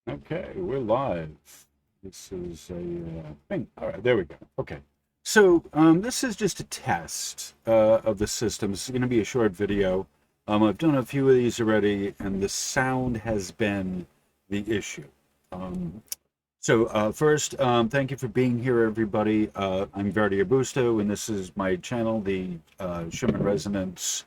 Okay, we're live. This is a thing. All right, there we go. Okay. So this is just a test of the system. This is going to be a short video. I've done a few of these already, and the sound has been the issue. Um, first, thank you for being here, everybody. I'm Verdi Abusto, and this is my channel, the Schumann Resonance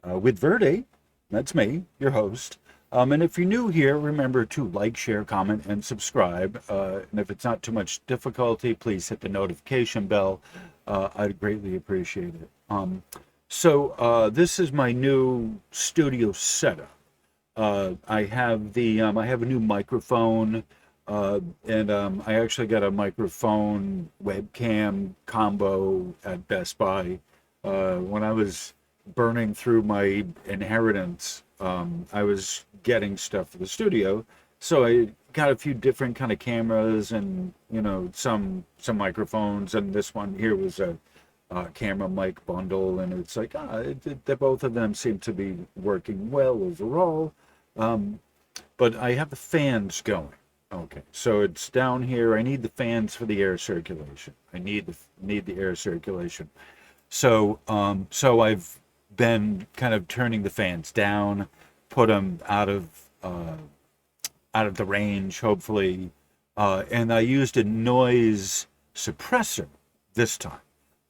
with Verdi. That's me, your host. And if you're new here, remember to like, share, comment, and subscribe. And if it's not too much difficulty, please hit the notification bell. I'd greatly appreciate it. This is my new studio setup. I have a new microphone, and I actually got a microphone webcam combo at Best Buy. When I was burning through my inheritance, I was getting stuff for the studio, so I got a few different kind of cameras and some microphones, and this one here was a camera mic bundle, and it's like both of them seem to be working well overall. Um, but I have the fans going. Okay, so it's down here. I need the fans for the air circulation. I need the air circulation. So I've been kind of turning the fans down, put them out of the range, hopefully, and I used a noise suppressor this time.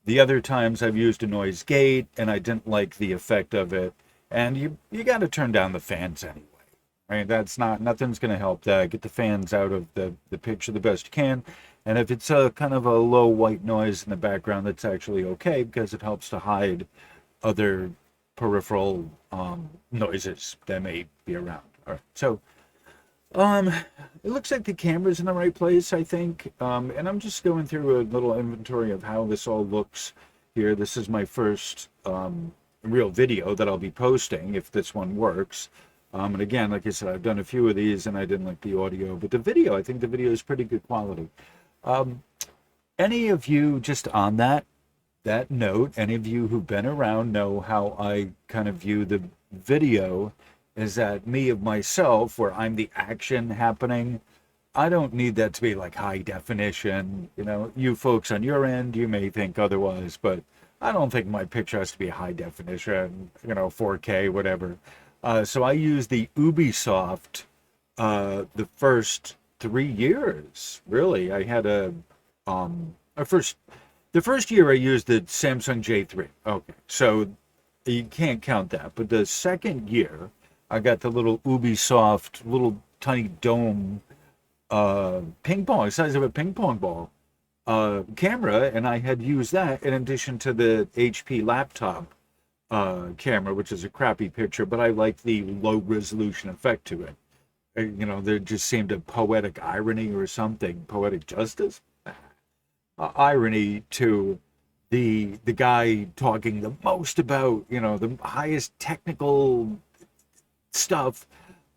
The other times I've used a noise gate, and I didn't like the effect of it. And you got to turn down the fans anyway. Right? That's not nothing's going to help that. Get the fans out of the picture the best you can. And if it's a kind of a low white noise in the background, that's actually okay because it helps to hide other peripheral noises that may be around. All right. Um, it looks like the camera's in the right place, I think. And I'm just going through a little inventory of how this all looks here. This is my first real video that I'll be posting if this one works. And again, like I said, I've done a few of these and I didn't like the audio, but the video, I think the video is pretty good quality. Um, any of you just on that note, any of you who've been around know how I kind of view the video is that me of myself, where I'm the action happening. I don't need that to be like high definition. You know, you folks on your end, you may think otherwise, but I don't think my picture has to be high definition, 4K, whatever. So I use the Ubisoft the first 3 years. Really, I had a first the first year I used the Samsung J3. Okay, so you can't count that. But the second year, I got the little Ubisoft, little tiny dome, ping pong, size of a ping pong ball, camera, and I had used that in addition to the HP laptop camera, which is a crappy picture, but I like the low resolution effect to it. There just seemed a poetic irony or something, poetic justice, irony to the guy talking the most about the highest technical stuff,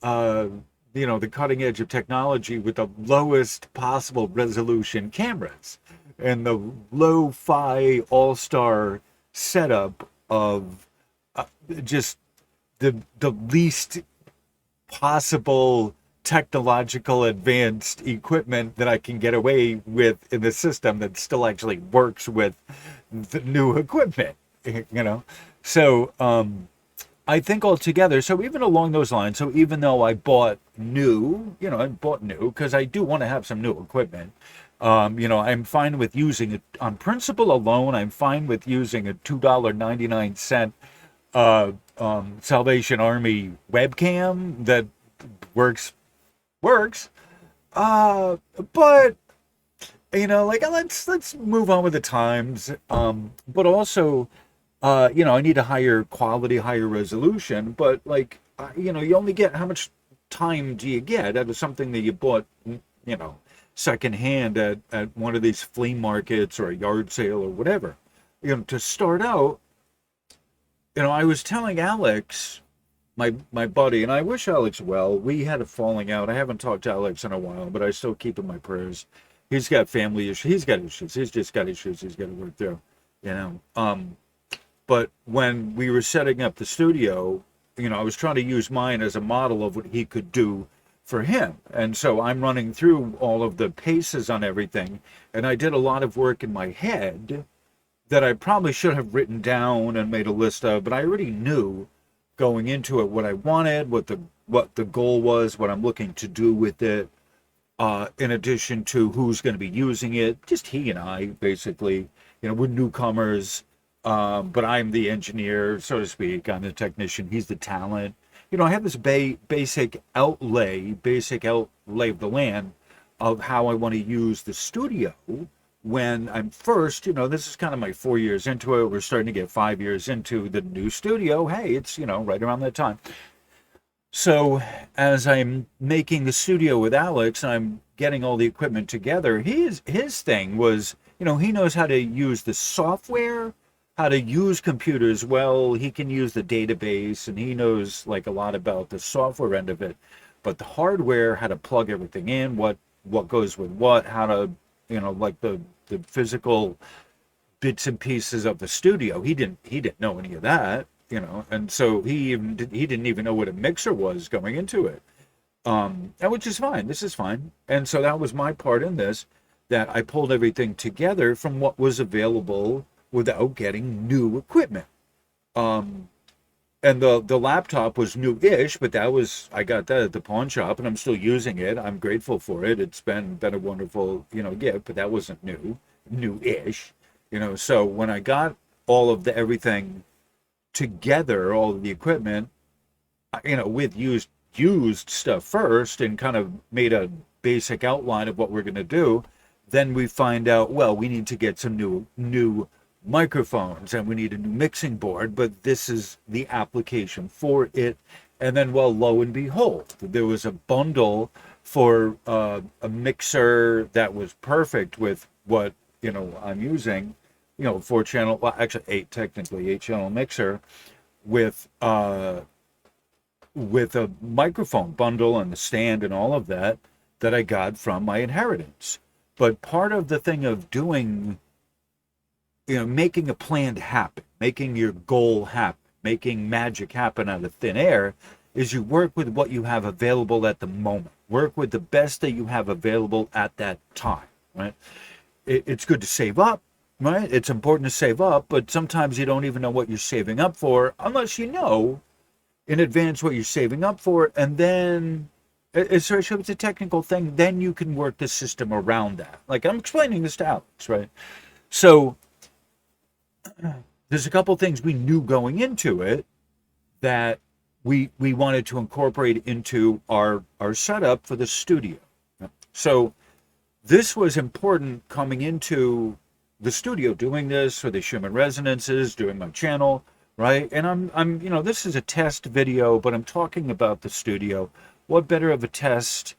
uh the cutting edge of technology with the lowest possible resolution cameras and the low-fi all-star setup of just the least possible technological advanced equipment that I can get away with in the system that still actually works with the new equipment, you know. So I think altogether, so even along those lines, so even though I bought new because I do want to have some new equipment. I'm fine with using it on principle alone. I'm fine with using a $2.99 Salvation Army webcam that works works. Uh, but like let's move on with the times. But also, I need a higher quality, higher resolution. But like, you only get how much time do you get out of something that you bought, you know, secondhand at one of these flea markets or a yard sale or whatever. To start out, I was telling Alex, my buddy, and I wish Alex well. We had a falling out. I haven't talked to Alex in a while, but I still keep in my prayers. He's got family issues. He's got issues. He's just got issues he's got to work through, you know. But when we were setting up the studio, I was trying to use mine as a model of what he could do for him. And so I'm running through all of the paces on everything. And I did a lot of work in my head that I probably should have written down and made a list of, but I already knew going into it what I wanted, what the goal was, what I'm looking to do with it, in addition to who's going to be using it. Just he and I, basically. We're newcomers, but I'm the engineer, so to speak. I'm the technician. He's the talent. I have this basic outlay of the land of how I want to use the studio when I'm first, this is kind of my 4 years into it. We're starting to get 5 years into the new studio. Hey, it's, right around that time. So as I'm making the studio with Alex and I'm getting all the equipment together, his thing was, he knows how to use the software, how to use computers well. He can use the database, and he knows like a lot about the software end of it. But the hardware, how to plug everything in, what goes with what, how to, like the physical bits and pieces of the studio. He didn't know any of that. And so he didn't even know what a mixer was going into it, and which is fine. This is fine. And so that was my part in this, that I pulled everything together from what was available without getting new equipment. And the laptop was new-ish, but I got that at the pawn shop, and I'm still using it. I'm grateful for it. It's been a wonderful, gift, but that wasn't new-ish. So when I got all of everything together, all of the equipment, with used stuff first, and kind of made a basic outline of what we're going to do, then we find out, well, we need to get some new microphones, and we need a new mixing board, but this is the application for it. And then, well, lo and behold, there was a bundle for a mixer that was perfect with what I'm using, 4-channel, well, actually 8-channel mixer with a microphone bundle and the stand and all of that I got from my inheritance. But part of the thing of doing, making a plan happen, making your goal happen, making magic happen out of thin air, is you work with what you have available at the moment. Work with the best that you have available at that time, right? It's good to save up. Right? It's important to save up, but sometimes you don't even know what you're saving up for unless you know in advance what you're saving up for. And then, so it's a technical thing, then you can work the system around that. Like I'm explaining this to Alex, right? So there's a couple things we knew going into it that we wanted to incorporate into our setup for the studio. So this was important coming into the studio, doing this for the Schumann resonances, doing my channel, right? And I'm this is a test video, but I'm talking about the studio. What better of a test,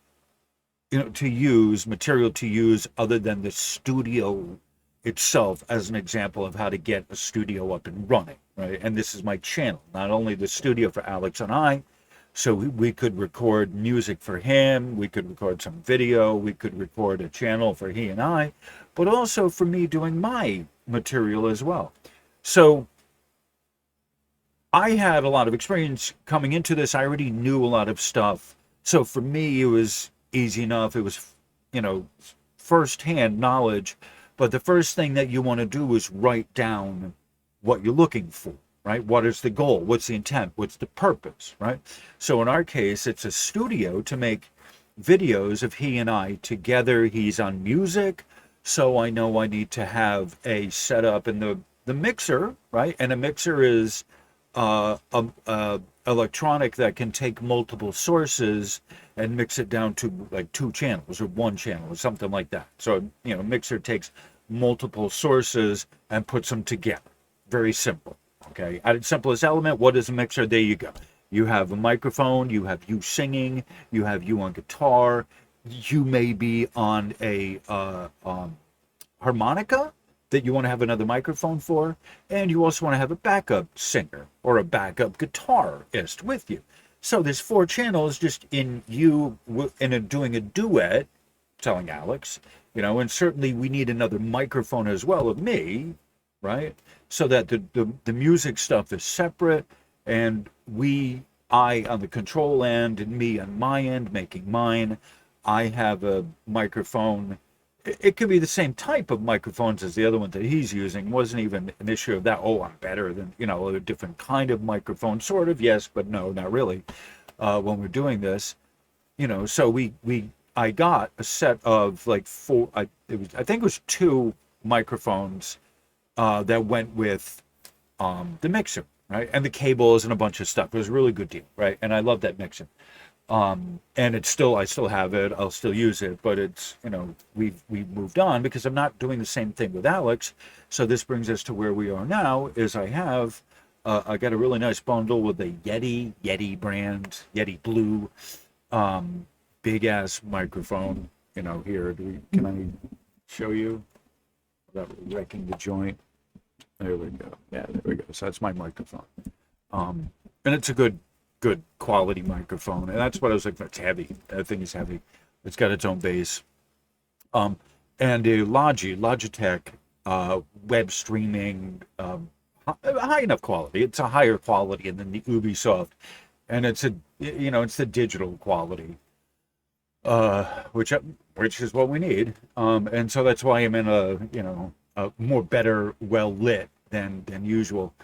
material to use other than the studio itself as an example of how to get a studio up and running, right? And this is my channel, not only the studio for Alex and I, so we could record music for him, we could record some video, we could record a channel for he and I, but also for me doing my material as well. So I had a lot of experience coming into this. I already knew a lot of stuff. So for me, it was easy enough. It was, firsthand knowledge. But the first thing that you want to do is write down what you're looking for, right? What is the goal? What's the intent? What's the purpose, right? So in our case, it's a studio to make videos of he and I together. He's on music, so I know I need to have a setup in the mixer, right? And a mixer is electronic that can take multiple sources and mix it down to like 2 channels or 1 channel or something like that. So, a mixer takes multiple sources and puts them together. Very simple. Okay. At its simplest element, what is a mixer? There you go. You have a microphone, you have you singing, you have you on guitar, you may be on a harmonica that you want to have another microphone for, and you also want to have a backup singer or a backup guitarist with you. So there's 4 channels just in you in doing a duet, telling Alex, and certainly we need another microphone as well of me, right? So that the music stuff is separate, and we I on the control end and me on my end making mine. I have a microphone. It could be the same type of microphones as the other one that he's using. It wasn't even an issue of that. Oh, I'm better than, a different kind of microphone. Sort of, yes, but no, not really. When we're doing this, so I got a set of like four. I think it was two microphones that went with the mixer, right, and the cables and a bunch of stuff. It was a really good deal, right, and I love that mixer. And I still have it. I'll still use it, but it's, we've moved on because I'm not doing the same thing with Alex. So this brings us to where we are now. Is I got a really nice bundle with the Yeti brand, Yeti Blue, big ass microphone. Here, can I show you without wrecking the joint? There we go. Yeah, there we go. So that's my microphone. And it's a good quality microphone. And that's what I was like, it's heavy. That thing is heavy. It's got its own bass. And a Logitech web streaming, high enough quality. It's a higher quality than the Ubisoft. And it's it's the digital quality, which is what we need. And so that's why I'm in a more better, well lit than usual.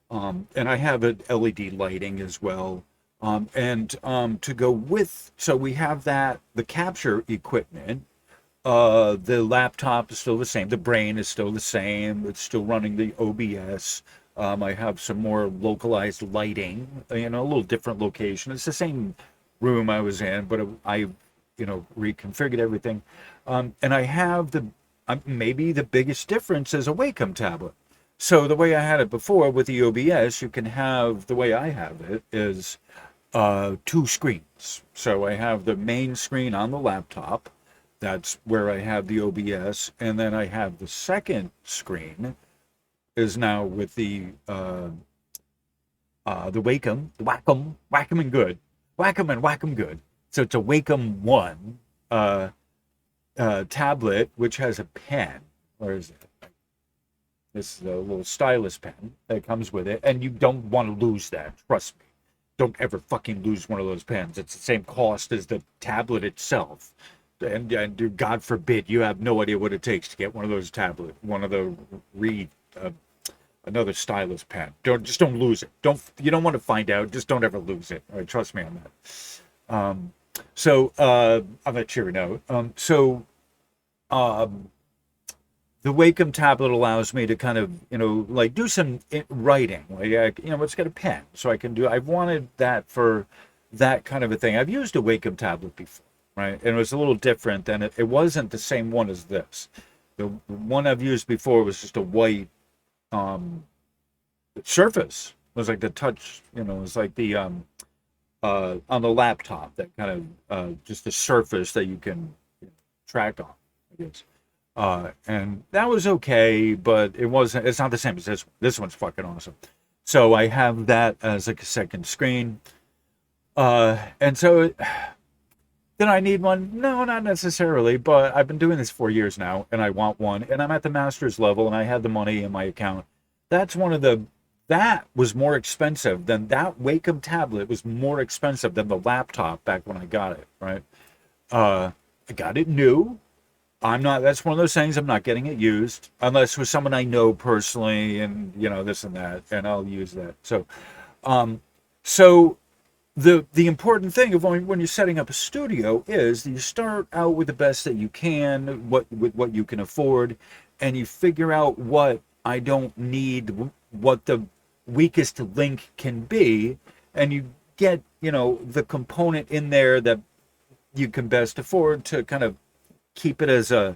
And I have an LED lighting as well. To go with, so we have the capture equipment. The laptop is still the same. The brain is still the same. It's still running the OBS. I have some more localized lighting, a little different location. It's the same room I was in, but I reconfigured everything. And I have maybe the biggest difference is a Wacom tablet. So the way I had it before with the OBS, you can have, the way I have it is two screens. So I have the main screen on the laptop. That's where I have the OBS. And then I have the second screen is now with the Wacom, Wacom and Good. Wacom and Wacom Good. So it's a Wacom 1 tablet, which has a pen. Where is it? This is a little stylus pen that comes with it. And you don't want to lose that. Trust me. Don't ever fucking lose one of those pens. It's the same cost as the tablet itself. And God forbid, you have no idea what it takes to get one of those another stylus pen. Don't lose it. You don't want to find out. Just don't ever lose it. All right, trust me on that. So on that cheery note, the Wacom tablet allows me to kind of, do some writing. It's got a pen, so I can do. I've wanted that for that kind of a thing. I've used a Wacom tablet before, right? And it was a little different than it wasn't the same one as this. The one I've used before was just a white surface. It was like the touch, it was like the on the laptop, that kind of just a surface that you can track on, I guess. And that was okay, but it's not the same as this. This one's fucking awesome. So I have that as like a second screen. And so did I need one? No, not necessarily, but I've been doing this 4 years now and I want one, and I'm at the master's level and I had the money in my account. That was more expensive than that Wacom tablet was more expensive than the laptop back when I got it, right? I got it new. That's one of those things, I'm not getting it used unless with someone I know personally and, this and that, and I'll use that. So, the important thing of when you're setting up a studio is you start out with the best that you can, with what you can afford, and you figure out what I don't need, what the weakest link can be, and you get, the component in there that you can best afford to kind of keep it as a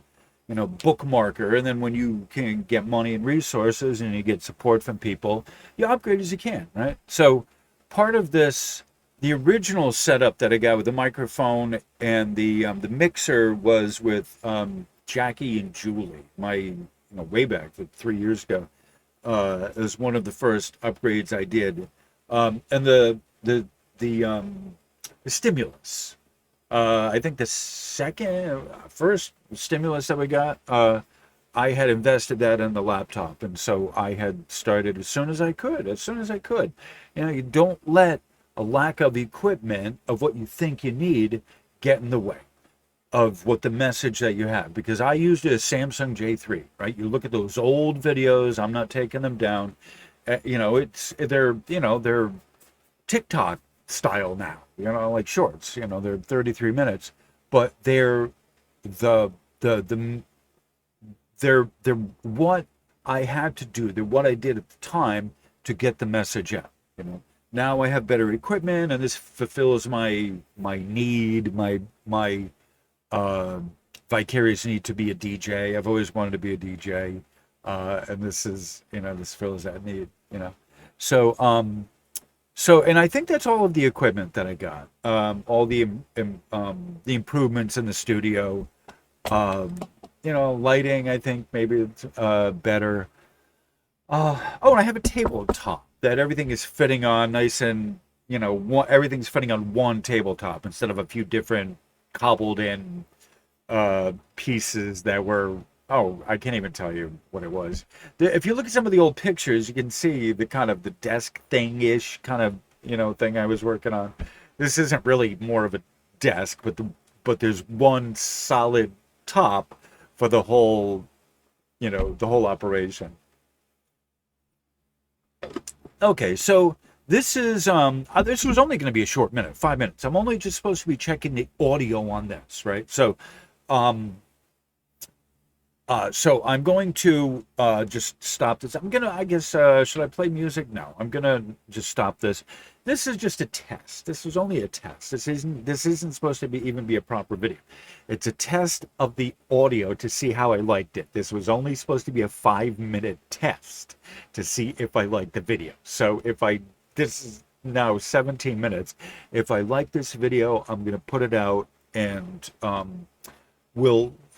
bookmarker, and then when you can get money and resources and you get support from people, you upgrade as you can, right? So part of this, the original setup that I got with the microphone and the mixer was with Jackie and Julie, my way back 3 years ago. It was one of the first upgrades I did, and the stimulus. I think the first stimulus that we got, I had invested that in the laptop, and so I had started as soon as I could. You don't let a lack of equipment of what you think you need get in the way of what the message that you have. Because I used a Samsung J3, right? You look at those old videos, I'm not taking them down. They're TikTok style now, like shorts, they're 33 minutes, but the the they're what I had to do. They're what I did at the time to get the message out. Now I have better equipment, and this fulfills my need, my uh, vicarious need to be a DJ. I've always wanted to be a DJ, and this fills that need. So and I think that's all of the equipment that I got. All the improvements in the studio. Lighting. I think maybe it's better. And I have a tabletop that everything is fitting on nice and everything's fitting on one tabletop instead of a few different cobbled in pieces that were, I can't even tell you what it was. If you look at some of the old pictures, you can see the kind of the desk thing-ish kind of thing I was working on. This isn't really more of a desk, but there's one solid top for the whole operation. Okay, so this was only going to be a short minute, 5 minutes. I'm only just supposed to be checking the audio on this, right? So I'm going to just stop this. I guess, should I play music? No, I'm gonna just stop this. This is just a test. This was only a test. This isn't supposed to even be a proper video. It's a test of the audio to see how I liked it. This was only supposed to be a 5-minute test to see if I liked the video. So this is now 17 minutes. If I like this video, I'm gonna put it out, and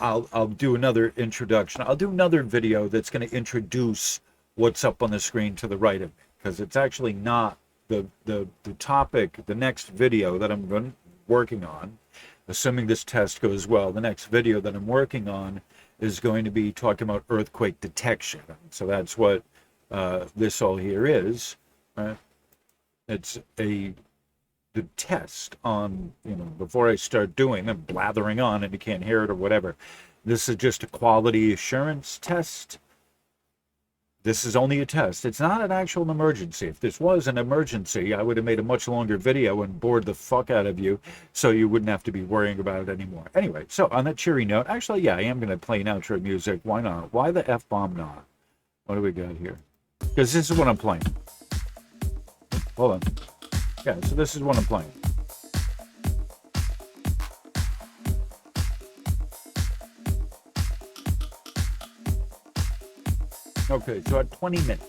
I'll do another introduction. I'll do another video that's going to introduce what's up on the screen to the right of me, because it's actually not the topic. The next video that I'm working on, assuming this test goes well, the next video that I'm working on is going to be talking about earthquake detection. So that's what this all here is. Right? It's the test on, before I start doing them, blathering on and you can't hear it or whatever. This is just a quality assurance test. This is only a test. It's not an actual emergency. If this was an emergency, I would have made a much longer video and bored the fuck out of you so you wouldn't have to be worrying about it anymore. Anyway, so on that cheery note, actually, yeah, I am going to play an outro music. Why not? Why the F-bomb not? What do we got here? Because this is what I'm playing. Hold on. Yeah, so this is what I'm playing. Okay, so at 20 minutes.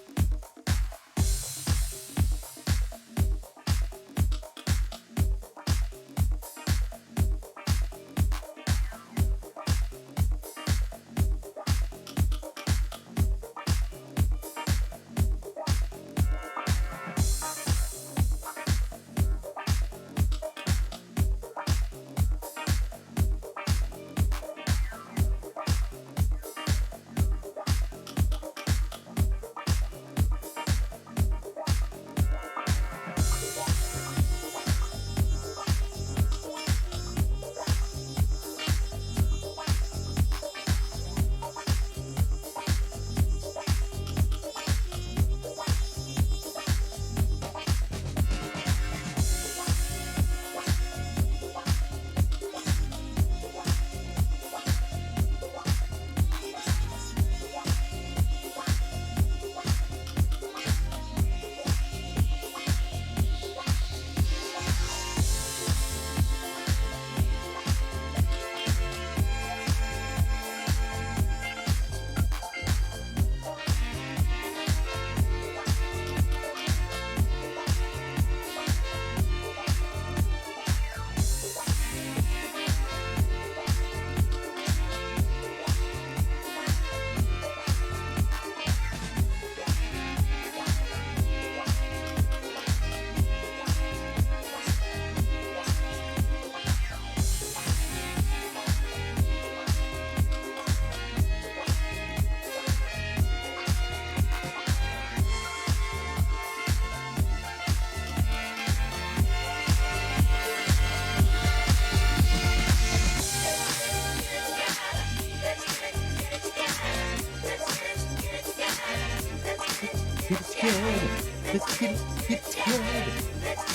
Let's get it together.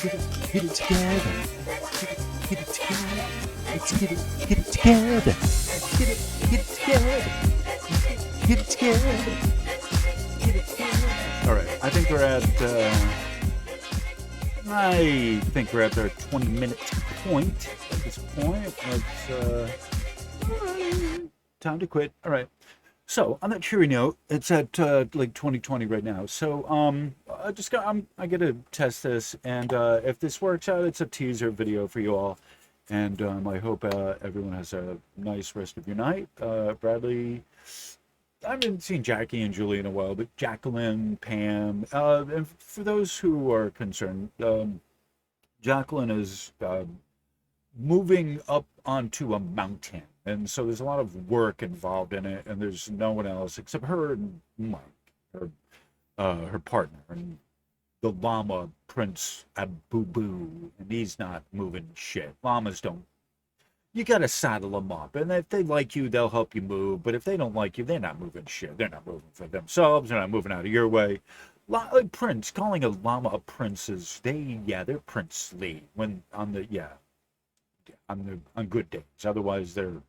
Get it together. Get it together. Let's get it together. Get it together. Get it together. Get it together. All right, I think we're at our 20-minute point at this point. It's time to quit. All right. So on that cheery note, it's at like 2020 right now. So I get to test this, and if this works out, it's a teaser video for you all. And I hope everyone has a nice rest of your night. Bradley, I haven't seen Jackie and Julie in a while, but Jacqueline, Pam, and for those who are concerned, Jacqueline is moving up onto a mountain. And so there's a lot of work involved in it, and there's no one else except her and Mike, her partner, and the llama Prince Abubu, and he's not moving shit. Llamas don't. You gotta saddle them up, and if they like you, they'll help you move. But if they don't like you, they're not moving shit. They're not moving for themselves. They're not moving out of your way. Like Prince, calling a llama a prince is they're princely when on good days. Otherwise, they're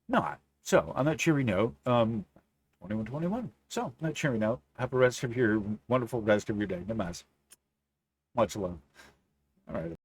not. So on that cheery note, 2121. So on that cheery note, have a wonderful rest of your day. Namaste. Much love. All right.